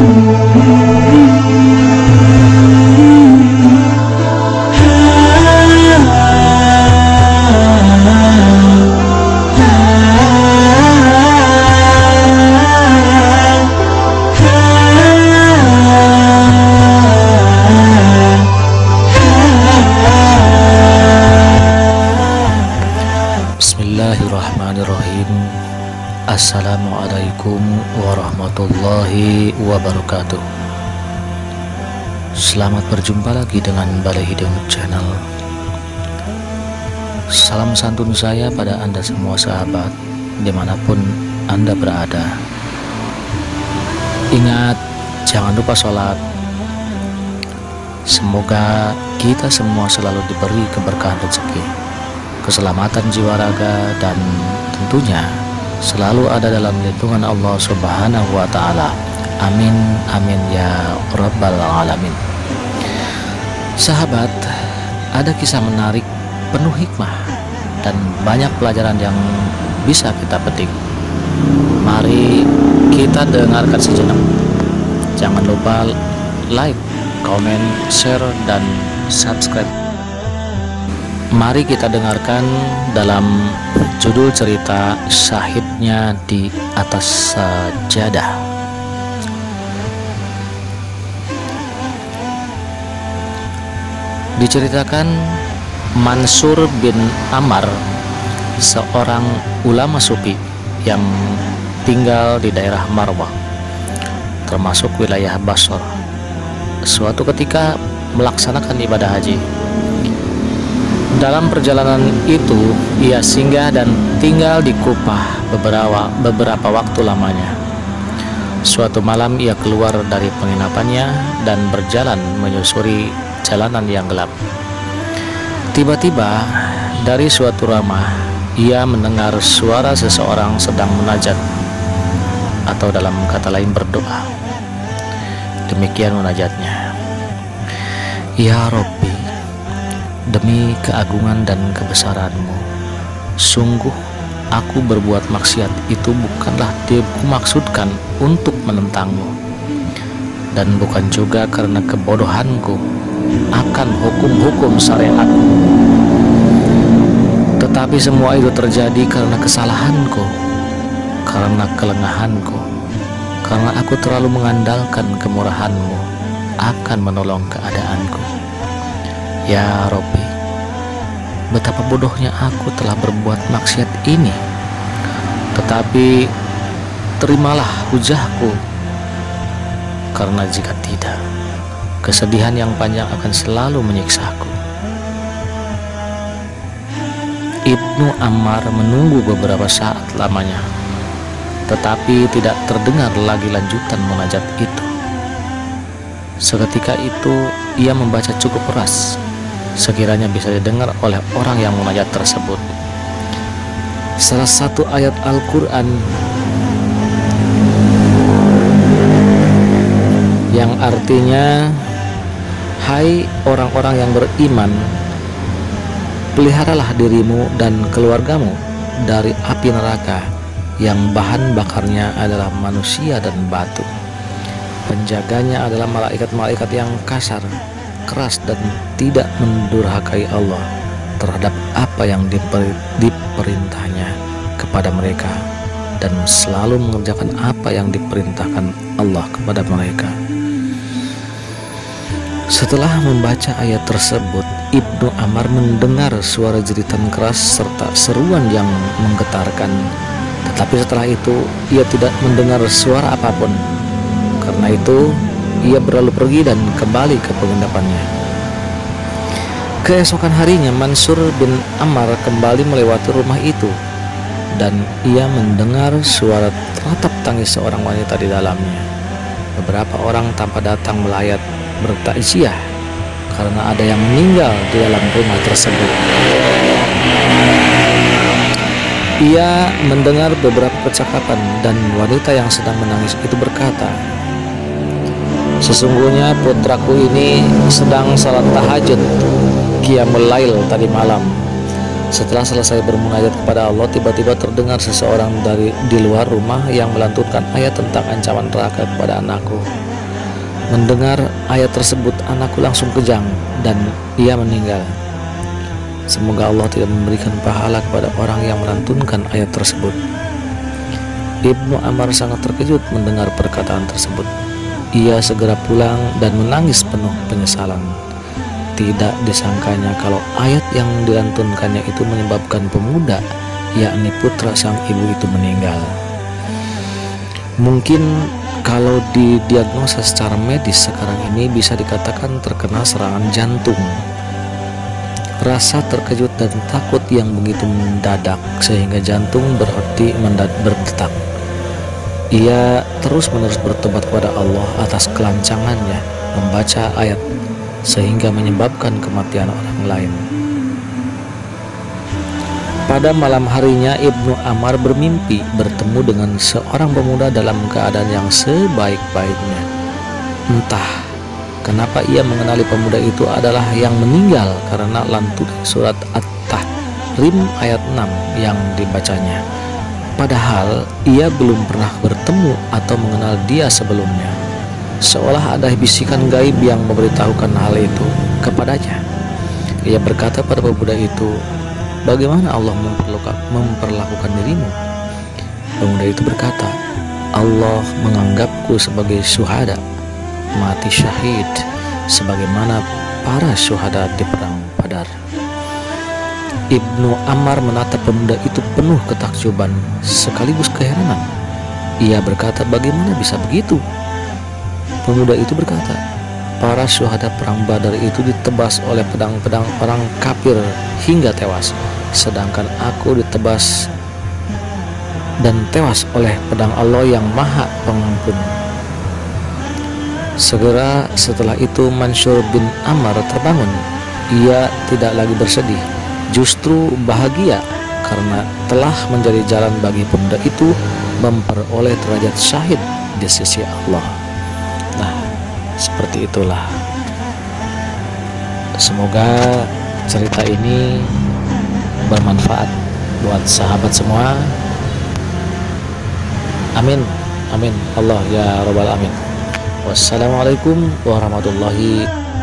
Bismillahirrahmanirrahim. Assalamualaikum warahmatullahi wabarakatuh. Selamat berjumpa lagi dengan Balai Hidayah Channel. Salam santun saya pada Anda semua sahabat, dimanapun Anda berada. Ingat, jangan lupa sholat. Semoga kita semua selalu diberi keberkahan rezeki, keselamatan jiwa raga, dan tentunya selalu ada dalam lindungan Allah Subhanahu wa Ta'ala. Amin, amin ya Rabbal Alamin. Sahabat, ada kisah menarik penuh hikmah dan banyak pelajaran yang bisa kita petik. Mari kita dengarkan sejenak. Jangan lupa like, komen, share, dan subscribe. Mari kita dengarkan dalam judul cerita Syahidnya di Atas Sajadah. Diceritakan Mansur bin Ammar, seorang ulama sufi yang tinggal di daerah Marwah, termasuk wilayah Basra. Suatu ketika melaksanakan ibadah haji. Dalam perjalanan itu, ia singgah dan tinggal di Kupah beberapa waktu lamanya. Suatu malam ia keluar dari penginapannya dan berjalan menyusuri jalanan yang gelap. Tiba-tiba dari suatu rumah ia mendengar suara seseorang sedang munajat, atau dalam kata lain berdoa. Demikian munajatnya: Ya Rabbi, demi keagungan dan kebesaran-Mu, sungguh aku berbuat maksiat itu bukanlah dimaksudkan untuk menentang-Mu, dan bukan juga karena kebodohanku akan hukum-hukum syariat-Mu, tetapi semua itu terjadi karena kesalahanku, karena kelengahanku, karena aku terlalu mengandalkan kemurahan-Mu akan menolong keadaanku. Ya Rabbi, betapa bodohnya aku telah berbuat maksiat ini, tetapi terimalah hujahku, karena jika tidak, kesedihan yang panjang akan selalu menyiksaku. Ibnu Ammar menunggu beberapa saat lamanya, tetapi tidak terdengar lagi lanjutan munajat itu. Seketika itu ia membaca cukup keras, sekiranya bisa didengar oleh orang yang munajat tersebut, salah satu ayat Al-Quran yang artinya, hai orang-orang yang beriman, peliharalah dirimu dan keluargamu dari api neraka yang bahan bakarnya adalah manusia dan batu. Penjaganya adalah malaikat-malaikat yang kasar, keras, dan tidak mendurhakai Allah terhadap apa yang diperintahnya kepada mereka, dan selalu mengerjakan apa yang diperintahkan Allah kepada mereka. Setelah membaca ayat tersebut, Ibnu Ammar mendengar suara jeritan keras serta seruan yang menggetarkan. Tetapi setelah itu ia tidak mendengar suara apapun. Karena itu ia berlalu pergi dan kembali ke penginapannya. Keesokan harinya Mansur bin Ammar kembali melewati rumah itu, dan ia mendengar suara tatap tangis seorang wanita di dalamnya. Beberapa orang tanpa datang melayat bertakziah karena ada yang meninggal di dalam rumah tersebut. Ia mendengar beberapa percakapan, dan wanita yang sedang menangis itu berkata, sesungguhnya putraku ini sedang salat tahajud qiyamul lail tadi malam. Setelah selesai bermunajat kepada Allah, tiba-tiba terdengar seseorang di luar rumah yang melantunkan ayat tentang ancaman neraka kepada anakku. Mendengar ayat tersebut, anakku langsung kejang dan ia meninggal. Semoga Allah tidak memberikan pahala kepada orang yang melantunkan ayat tersebut. Ibnu Ammar sangat terkejut mendengar perkataan tersebut. Ia segera pulang dan menangis penuh penyesalan. Tidak disangkanya kalau ayat yang dilantunkannya itu menyebabkan pemuda, yakni putra sang ibu itu meninggal. Mungkin kalau didiagnosa secara medis sekarang ini bisa dikatakan terkena serangan jantung. Rasa terkejut dan takut yang begitu mendadak sehingga jantung berhenti berdetak. Ia terus-menerus bertobat kepada Allah atas kelancangannya membaca ayat sehingga menyebabkan kematian orang lain. Pada malam harinya Ibnu Ammar bermimpi bertemu dengan seorang pemuda dalam keadaan yang sebaik-baiknya. Entah kenapa ia mengenali pemuda itu adalah yang meninggal karena lantunan surat At-Tahrim ayat 6 yang dibacanya. Padahal ia belum pernah bertemu atau mengenal dia sebelumnya. Seolah ada bisikan gaib yang memberitahukan hal itu kepadanya. Ia berkata pada pemuda itu, "Bagaimana Allah memperlakukan dirimu?" Pemuda itu berkata, "Allah menganggapku sebagai syuhada, mati syahid, sebagaimana para syuhada di perang Badar." Ibnu Ammar menatap pemuda itu penuh ketakjuban sekaligus keheranan. Ia berkata, "Bagaimana bisa begitu?" Pemuda itu berkata, "Para syuhada perang Badar itu ditebas oleh pedang-pedang orang kafir hingga tewas, sedangkan aku ditebas dan tewas oleh pedang Allah yang Maha Pengampun." Segera setelah itu Mansur bin Ammar terbangun. Ia tidak lagi bersedih, justru bahagia karena telah menjadi jalan bagi pemuda itu memperoleh derajat syahid di sisi Allah. Nah, seperti itulah. Semoga cerita ini bermanfaat buat sahabat semua. Amin, amin, Allah ya Rabbal Amin. Wassalamualaikum warahmatullahi wabarakatuh.